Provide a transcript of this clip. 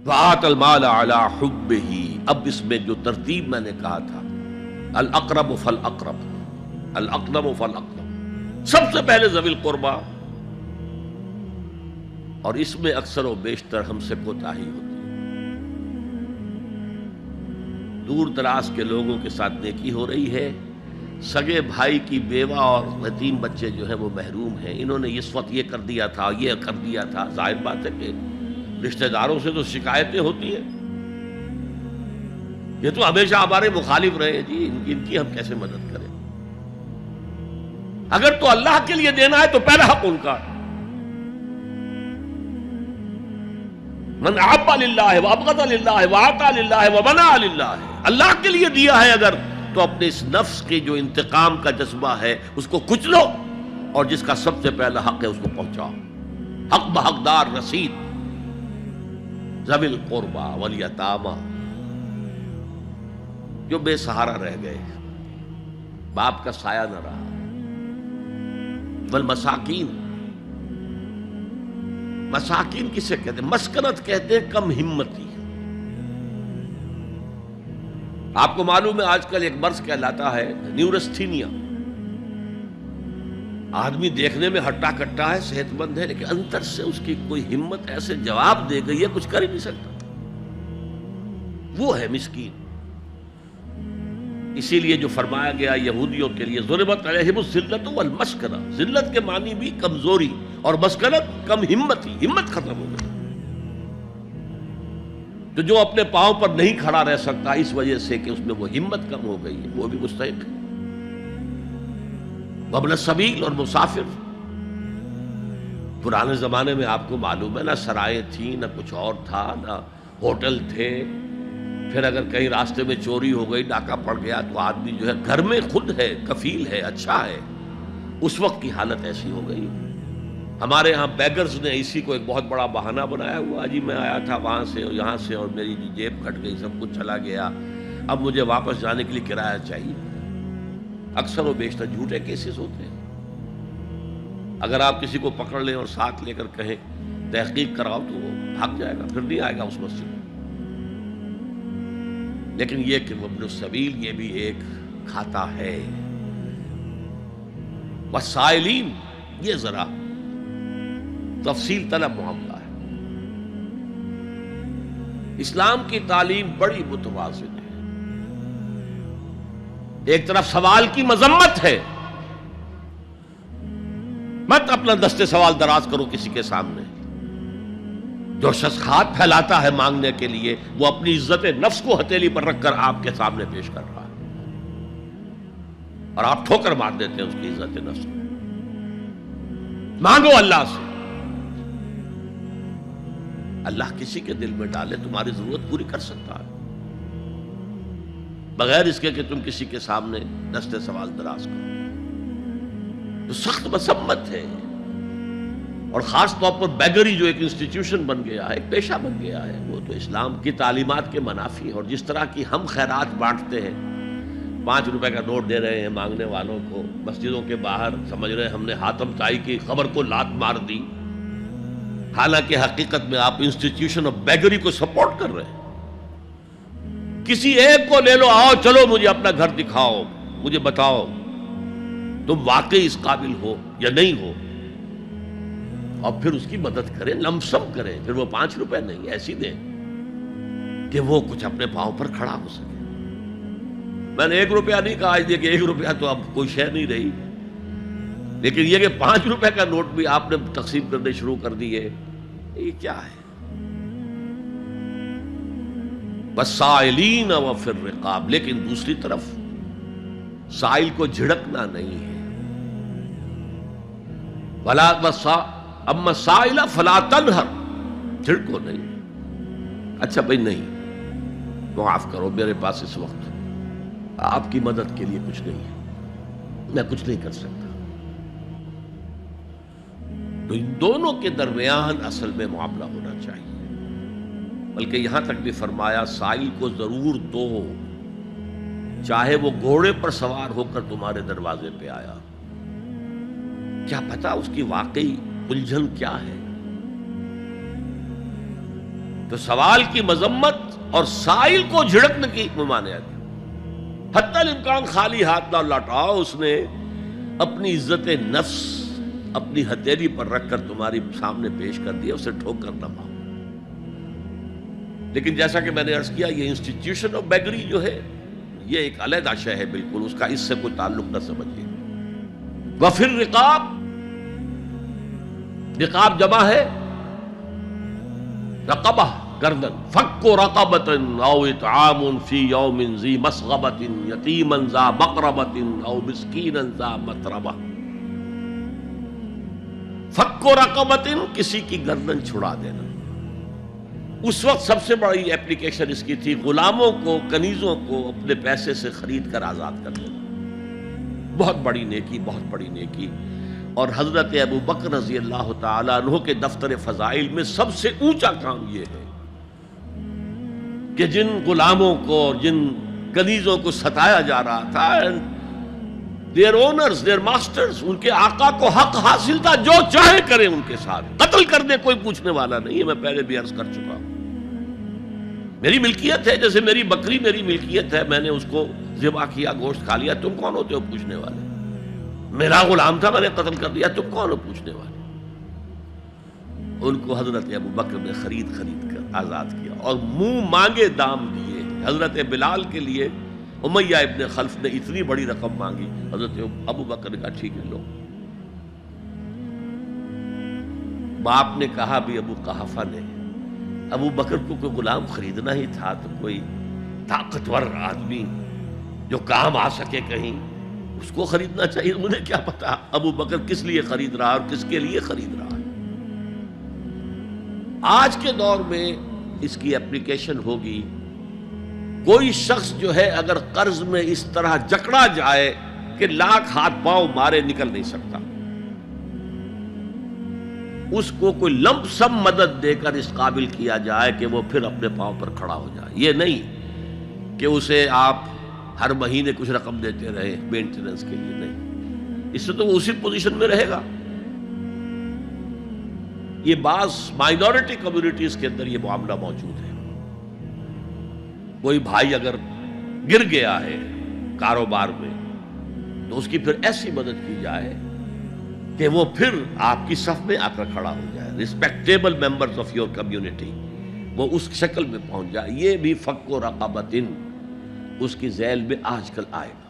وآت المال علی حبہ، اب اس میں جو ترتیب میں نے کہا تھا، الاقرب فالاقرب، الاقرب فالاقرب، سب سے پہلے ذوی القربیٰ، اور اس میں اکثر و بیشتر ہم سے کوتاہی ہوتی ہے۔ دور دراز کے لوگوں کے ساتھ نیکی ہو رہی ہے، سگے بھائی کی بیوہ اور یتیم بچے جو ہیں وہ محروم ہیں، انہوں نے اس وقت یہ کر دیا تھا، یہ کر دیا تھا۔ ظاہر بات ہے کہ رشتہ داروں سے تو شکایتیں ہوتی ہیں، یہ تو ہمیشہ ہمارے مخالف رہے ہیں جی، ان کی ہم کیسے مدد کریں؟ اگر تو اللہ کے لیے دینا ہے تو پہلا حق ان کا، من احب للہ وابغض للہ واعطى للہ ومنع للہ، اللہ کے لیے دیا ہے اگر تو اپنے اس نفس کے جو انتقام کا جذبہ ہے اس کو کچلو، اور جس کا سب سے پہلا حق ہے اس کو پہنچاؤ، حق بحقدار رسید، ذوی القربى والیتامى، جو بے سہارا رہ گئے، باپ کا سایہ نہ رہا، والمساکین، مساکین کسے کہتے ہیں؟ مسکنت کہتے ہیں کم ہمتی۔ آپ کو معلوم ہے آج کل ایک مرض کہلاتا ہے نیورستھینیا، آدمی دیکھنے میں ہٹا کٹا ہے، صحت مند ہے، لیکن اندر سے اس کی کوئی ہمت ایسے جواب دے گئی ہے کچھ کر ہی نہیں سکتا، وہ ہے مسکین۔ اسی لیے جو فرمایا گیا یہودیوں کے لیے، ضربت علیہم الذلۃ والمسکنہ، ذلت کے معنی بھی کمزوری، اور مسکنت کم ہمتی، ہمت ختم ہو گئی۔ تو جو اپنے پاؤں پر نہیں کھڑا رہ سکتا اس وجہ سے کہ اس میں وہ ہمت کم ہو گئی ہے، وہ بھی مستحق ہے۔ وابن السبیل، اور مسافر۔ پرانے زمانے میں آپ کو معلوم ہے نہ سرائیں تھیں، نہ کچھ اور تھا، نہ ہوٹل تھے، پھر اگر کہیں راستے میں چوری ہو گئی، ڈاکہ پڑ گیا، تو آدمی جو ہے گھر میں خود ہے، کفیل ہے، اچھا ہے۔ اس وقت کی حالت ایسی ہو گئی۔ ہمارے ہاں بیگرز نے اسی کو ایک بہت بڑا بہانہ بنایا ہوا، جی میں آیا تھا وہاں سے اور یہاں سے، اور میری جیب پھٹ گئی، سب کچھ چلا گیا، اب مجھے واپس جانے کے لیے کرایہ چاہیے۔ اکثر و بیشتر جھوٹے کیسز ہوتے ہیں۔ اگر آپ کسی کو پکڑ لیں اور ساتھ لے کر کہیں تحقیق کراؤ تو وہ بھاگ جائے گا، پھر نہیں آئے گا اس مسجد میں۔ لیکن یہ کہ ابن السبیل، یہ بھی ایک کھاتا ہے۔ والسائلین، یہ ذرا تفصیل طلب معاملہ ہے۔ اسلام کی تعلیم بڑی متوازن ہے، ایک طرف سوال کی مذمت ہے، مت اپنا دستے سوال دراز کرو کسی کے سامنے۔ جو شخص ہاتھ پھیلاتا ہے مانگنے کے لیے، وہ اپنی عزت نفس کو ہتھیلی پر رکھ کر آپ کے سامنے پیش کر رہا ہے، اور آپ ٹھوکر مار دیتے ہیں اس کی عزت نفس کو۔ مانگو اللہ سے، اللہ کسی کے دل میں ڈالے تمہاری ضرورت پوری کر سکتا ہے، بغیر اس کے کہ تم کسی کے سامنے دستے سوال دراز کرو۔ تو سخت مذمت ہے، اور خاص طور پر بیگری جو ایک انسٹیٹیوشن بن گیا ہے، ایک پیشہ بن گیا ہے، وہ تو اسلام کی تعلیمات کے منافی ہے۔ اور جس طرح کی ہم خیرات بانٹتے ہیں، 5 روپے کا نوٹ دے رہے ہیں مانگنے والوں کو مسجدوں کے باہر، سمجھ رہے ہیں ہم نے حاتم طائی کی خبر کو لات مار دی، حالانکہ حقیقت میں آپ انسٹیٹیوشن آف بیگری کو سپورٹ کر رہے ہیں۔ کسی ایک کو لے لو، آؤ چلو مجھے اپنا گھر دکھاؤ، مجھے بتاؤ تم واقعی اس قابل ہو یا نہیں ہو، اور پھر اس کی مدد کریں، لمسم کریں۔ پھر وہ 5 روپے نہیں ایسی دیں کہ وہ کچھ اپنے پاؤں پر کھڑا ہو سکے۔ میں نے 1 روپیہ نہیں کہا، اس لیے کہ 1 روپیہ تو اب کوئی شے نہیں رہی، لیکن یہ کہ 5 روپے کا نوٹ بھی آپ نے تقسیم کرنے شروع کر دیے، یہ کیا ہے؟ والسائلین وفی الرقاب، لیکن دوسری طرف سائل کو جھڑکنا نہیں ہے۔ ولا اما السائل فلا تنہر، جھڑکو نہیں، اچھا بھائی نہیں، معاف کرو میرے پاس اس وقت آپ کی مدد کے لیے کچھ نہیں ہے، میں کچھ نہیں کر سکتا۔ تو ان دونوں کے درمیان اصل میں معاملہ ہونا چاہیے، بلکہ یہاں تک بھی فرمایا سائل کو ضرور دو، چاہے وہ گھوڑے پر سوار ہو کر تمہارے دروازے پہ آیا۔ کیا پتا اس کی واقعی الجھن کیا ہے؟ تو سوال کی مذمت اور سائل کو جھڑکنے کی ممانعت، حتی الامکان خالی ہاتھ نہ لوٹاؤ. اس نے اپنی عزت نفس اپنی ہتھیلی پر رکھ کر تمہاری سامنے پیش کر دیا، اسے ٹھوک کر نہ پاؤ. لیکن جیسا کہ میں نے عرض کیا، یہ انسٹیٹیوشن آف بیگری جو ہے یہ ایک علیحدہ شے ہے، بالکل اس کا اس سے کوئی تعلق نہ سمجھیے. وفر رقاب، رقاب جمع ہے رقبہ، گردن. فک رقبۃ او اطعام فی یوم ذی مسغبۃ یتیما ذا مقربۃ او مسکینا ذا متربہ. فک رقبۃ، کسی کی گردن چھڑا دینا. اس وقت سب سے بڑی اپلیکیشن اس کی تھی غلاموں کو، کنیزوں کو اپنے پیسے سے خرید کر آزاد کر دینا. بہت بڑی نیکی، بہت بڑی نیکی. اور حضرت ابو بکر رضی اللہ تعالیٰ عنہ کے دفتر فضائل میں سب سے اونچا کام یہ ہے کہ جن غلاموں کو اور جن کنیزوں کو ستایا جا رہا تھا، their owners, their masters، ان کے آقا کو حق حاصل تھا، جو چاہے کریں ان کے ساتھ، قتل کر دے، کوئی پوچھنے والا نہیں ہے. میں پہلے بھی عرض کر چکا ہوں، میری ملکیت ہے، جیسے میری بکری میری ملکیت ہے، میں نے اس کو ذبح کیا، گوشت کھا لیا، تم کون ہوتے ہو پوچھنے والے؟ میرا غلام تھا، میں نے قتل کر دیا، تم کون ہو پوچھنے والے؟ ان کو حضرت ابو بکر نے خرید کر آزاد کیا اور منہ مانگے دام دیے. حضرت بلال کے لیے امیہ ابن خلف نے اتنی بڑی رقم مانگی، حضرت ابو بکر نے کہا ٹھیک ہے لو. باپ نے کہا بھی ابو قحافہ نے، ابو بکر کو کوئی غلام خریدنا ہی تھا تو کوئی طاقتور آدمی جو کام آ سکے کہیں، اس کو خریدنا چاہیے. مجھے کیا پتا ابو بکر کس لیے خرید رہا اور کس کے لیے خرید رہا ہے. آج کے دور میں اس کی اپلیکیشن ہوگی. کوئی شخص جو ہے اگر قرض میں اس طرح جکڑا جائے کہ لاکھ ہاتھ پاؤں مارے نکل نہیں سکتا، اس کو کوئی لمپ سم مدد دے کر اس قابل کیا جائے کہ وہ پھر اپنے پاؤں پر کھڑا ہو جائے. یہ نہیں کہ اسے آپ ہر مہینے کچھ رقم دیتے رہے مینٹیننس کے لیے، نہیں، اس سے تو وہ اسی پوزیشن میں رہے گا. یہ بعض مائنورٹی کمیونٹیز کے اندر یہ معاملہ موجود ہے. کوئی بھائی اگر گر گیا ہے کاروبار میں تو اس کی پھر ایسی مدد کی جائے کہ وہ پھر آپ کی صف میں آ کر کھڑا ہو جائے. Respectable members of your community, وہ اس شکل میں پہنچ جائے. یہ بھی فک و رقبۃ اس کی ذیل میں آج کل آئے گا.